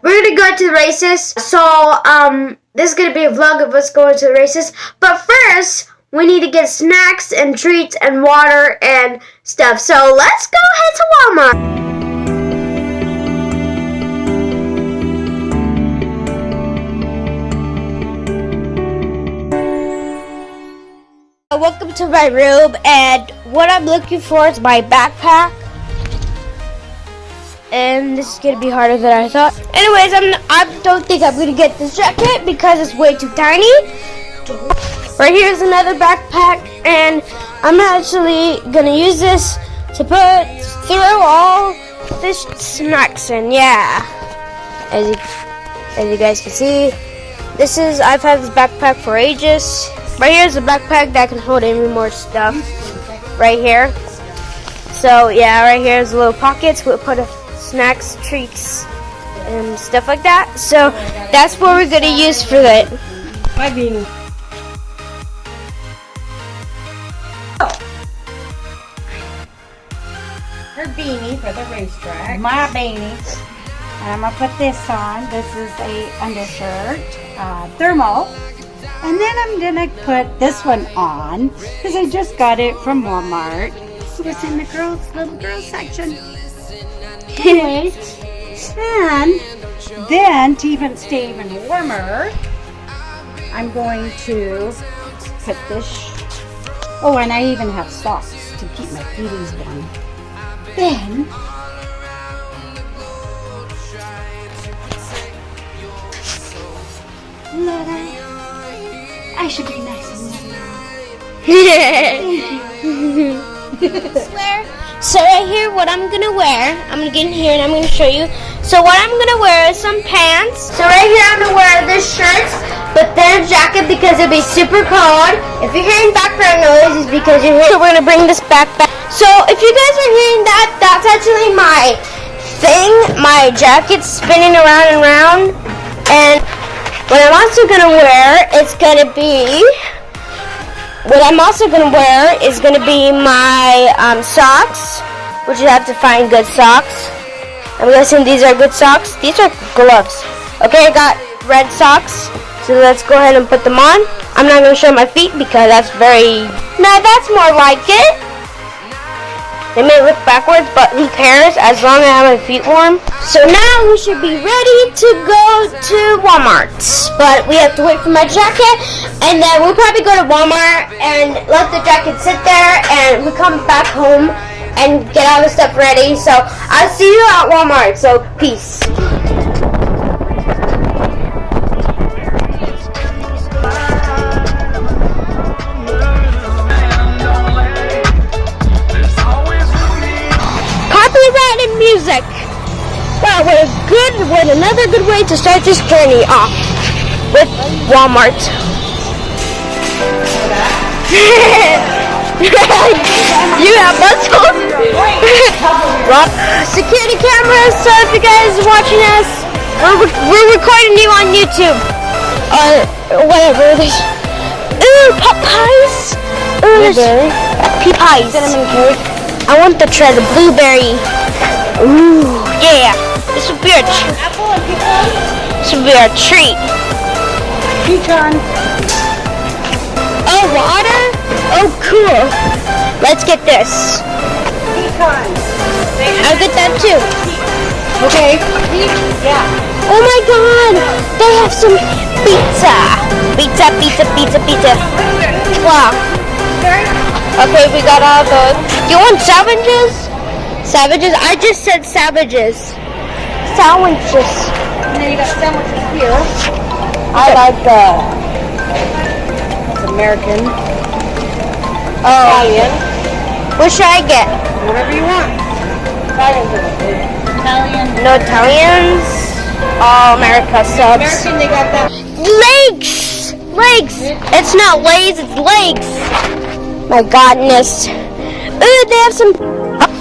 we're gonna go to the races. So this is gonna be a vlog of us going to the races. But first, we need to get snacks and treats and water and stuff. So let's go head to Walmart. Welcome to my room, and what I'm looking for is my backpack. And this is gonna be harder than I thought. Anyways, I don't think I'm gonna get this jacket because it's way too tiny. Right here is another backpack, and I'm actually gonna use this to put through all this snacks in. Yeah, as you guys can see, I've had this backpack for ages. Right here is a backpack that can hold any more stuff. Right here. So yeah, right here is little pockets. We'll put snacks, treats, and stuff like that. So that's what we're gonna use for that. My beanie. Her beanie for the racetrack. My beanie. And I'm gonna put this on. This is a undershirt, thermal. And then I'm gonna put this one on because I just got it from Walmart. It was in the little girls section. Anyway, and then to stay even warmer, I'm going to put this. Oh, and I even have socks to keep my feeties warm. Then I should be nice and Swear. So right here, what I'm gonna wear, I'm gonna get in here and I'm gonna show you. So what I'm gonna wear is some pants. So right here, I'm gonna wear this shirt, but then a jacket because it'll be super cold. If you're hearing background noise, it's because you're here. So we're gonna bring this backpack. So if you guys are hearing that, that's actually my thing. My jacket's spinning around and around, and what I'm also gonna wear is gonna be my socks, which you have to find good socks. I'm guessing these are good socks. These are gloves. Okay, I got red socks, so let's go ahead and put them on. I'm not gonna show my feet because that's that's more like it. They may look backwards, but who cares as long as I have my feet warm. So now we should be ready to go to Walmart. But we have to wait for my jacket, and then we'll probably go to Walmart and let the jacket sit there, and we come back home and get all the stuff ready. So I'll see you at Walmart, so peace. Music. Wow, what another good way to start this journey off with Walmart. You have muscles. Security cameras. So if you guys are watching us, we're recording you on YouTube. Whatever. Ooh, pop pies. Blueberry. Pea pies. I want the tread, the blueberry. Ooh, yeah. This would be a treat. Pecan. Oh, water? Oh, cool. Let's get this. Pecan. I'll get that too. Okay. Yeah. Oh my God. They have some pizza. Pizza. Wow. Okay, we got all those. You want sandwiches? Savages? I just said savages. Sandwiches. And then you got sandwiches here. I like it's American. Italian. What should I get? Whatever you want. Italian. No Italians? Oh, America subs. American, they got that. Legs! It's not Lay's, it's legs. My godness. Ooh, they have some...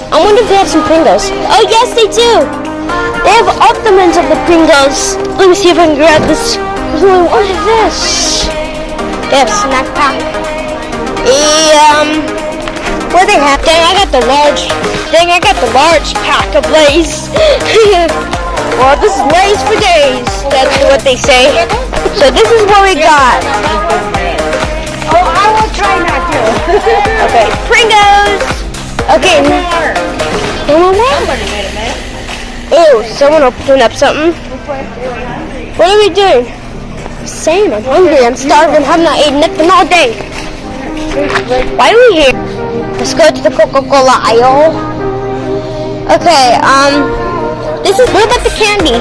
I wonder if they have some Pringles. Oh, yes, they do. They have Optimums of the Pringles. Let me see if I can grab this. Ooh, what is this? They have snack pack. What do they have? Dang, I got the large pack of Lay's. Well, this is Lay's for days. That's what they say. So this is what we got. Oh, I will try not to. Okay, Pringles. Okay. No more? Ew, someone opened up something. What are we doing? Same, I'm hungry, I'm starving, I've not eaten nothing all day. Why are we here? Let's go to the Coca-Cola aisle. Okay, this is, what about the candy?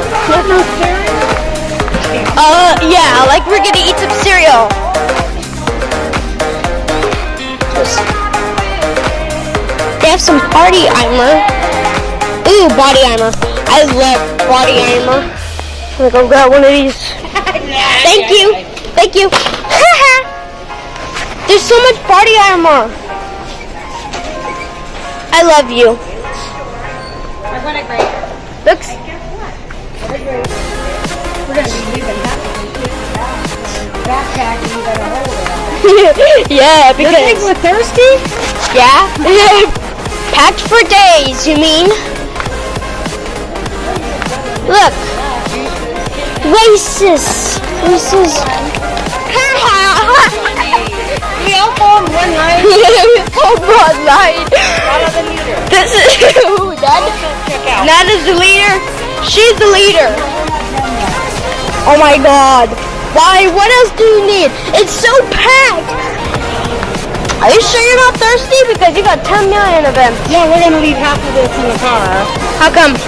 Yeah, like we're gonna eat some cereal. They have some party armor. Ooh, body armor. I love body armor. I'm gonna go grab one of these. Thank you. Thank you. There's so much body armor. I love you. Looks. We're going to be leaving backpack and you got to hold it. Yeah, because. You think we're thirsty? Yeah. Packed for days, you mean? Look. Racist. We all formed one line. This is Nana is the leader. She's the leader. Oh my God. Why? What else do you need? It's so packed. Are you sure you're not thirsty? Because you got 10 million of them. Yeah, we're going to leave half of this in the car. How come?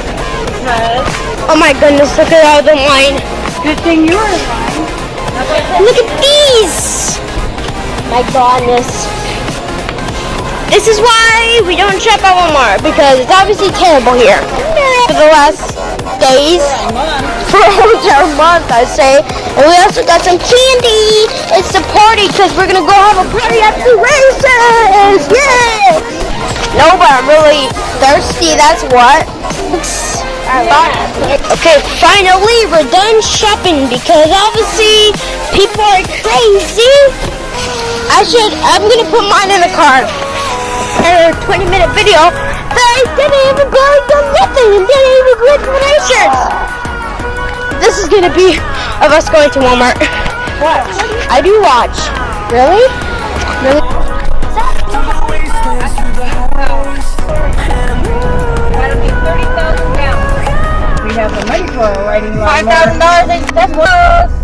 Because. Oh my goodness, look at all the wine. Good thing you were in line. Look at these. My goodness. This is why we don't shop at Walmart, because it's obviously terrible here. For the last days, for a month, I say. And we also got some candy. It's the party, because we're going to go have a party at the races. Yeah. No, but I'm really thirsty, that's what. Okay, finally we're done shopping because obviously people are crazy. I'm gonna put mine in the car. And a 20-minute video that I didn't even go and do nothing and didn't even go to racers. This is gonna be of us going to Walmart. Watch. I do watch. Really? Really? That'll be 30,000 pounds. We have the money for a riding line. $5,000 in pesos.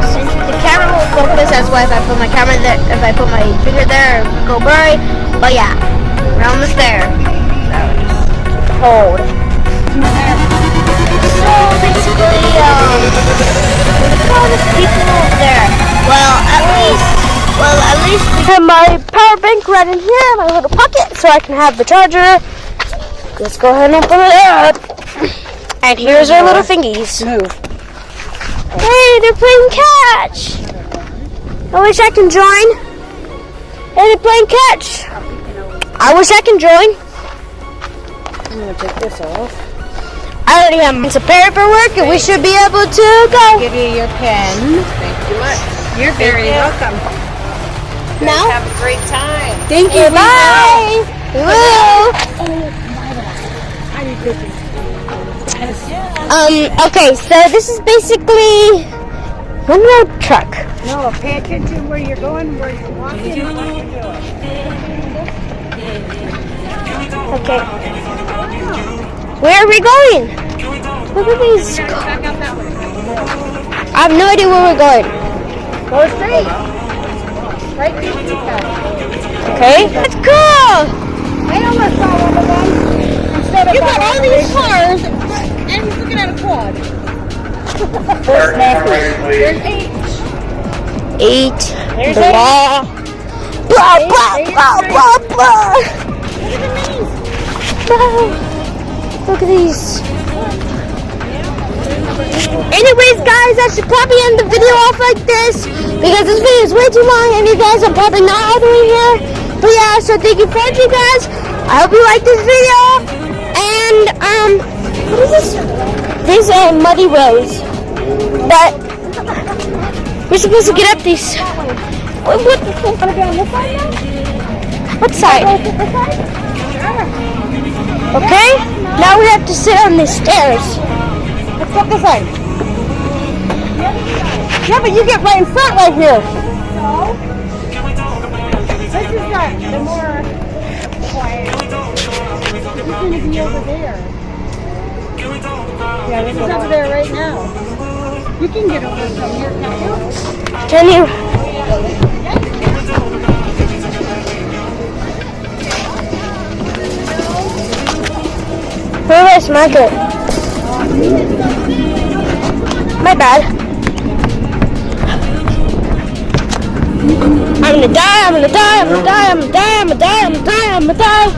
Since the camera will focus, that's why if I put my camera there, if I put my finger there, it will go blurry. But yeah, we're almost there. So, cold. So basically, look at all the people over there. Well, at least we have my power bank right in here, my little pocket, so I can have the charger. Let's go ahead and open it up. And here's our little thingies. Move. Hey, they're playing catch. I wish I can join. Hey, they're playing catch. I wish I can join. I'm going to take this off. I already have some paperwork and we should be able to go. Give you your pen. Thank you much. You're very welcome. Now? Have a great time. Thank you. Bye. We will. Okay, so this is basically one road truck. No, pay attention where you're going, where you're walking, and what you're doing. Okay. Where are we going? Look at these. Back out that way. I have no idea where we're going. Go straight. Right through the path. Okay. Let's go. I almost saw one of them. Instead of You got all these cars. and he's looking at a quad. There's 8. There's Blah. Blah, blah, blah, blah, blah. Look at these. Anyways, guys, I should probably end the video off like this because this video is way too long and you guys are probably not all the way here. But yeah, so thank you for watching, guys. I hope you like this video. And what is this? These are muddy roads. But we're supposed to get up these. What the fuck? Are we on this side now? What side? Okay, now we have to sit on the stairs. Let's go this side. Yeah, but you get right in front right here. So, this is the more quiet. This is going to be over there. Yeah, this is over there right now. You can get over from here, can't you? Can you? Where's Margaret? My bad. I'm gonna die, I'm gonna die, I'm gonna die, I'm gonna die, I'm gonna die, I'm gonna die, I'm gonna die.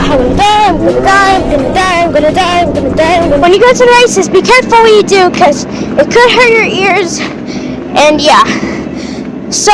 I'm gonna die, I'm gonna die, I'm gonna die, I'm gonna die, I'm gonna die. When you go to the races, be careful what you do, because it could hurt your ears. And yeah. So,